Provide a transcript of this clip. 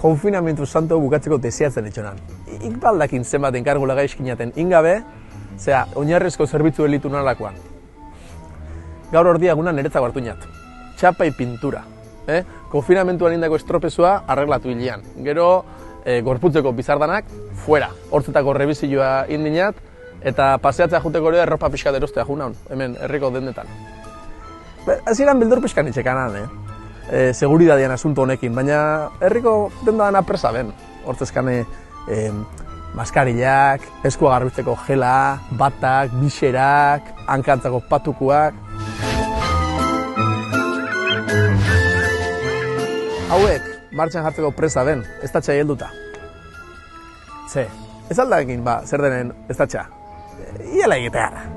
konfinamentu santo bukatzeko deseatzen etxonan. Ik baldakin zenbat enkargula gaizkinaten ingabe, zera, oinarrezko zerbitzu elitu nalakoan. Gaur ordia eguna niretzako hartu inat. Txapai pintura. Konfinamentuan indako estropezua arreglatu hilean. Gero, gorputzeko bizardanak, fuera. Hortzetako rebizioa indinat, eta paseatzea juteko ere erropa pixkat erostea junaun, hemen, herriko dendetan. Hasieran beldur pixkan itxekanan, seguridadean asunto honekin, baina herriko dendadana presa ben. Hortzezkane, maskarillak, eskua garbitzeko gela, batak, bixerak, hankantzako patukuak. Hauek, martxan jartzeko presa ben, ez tatxa helduta. Ze, ez aldakin, zer denen ez tatxa? Iala egitea.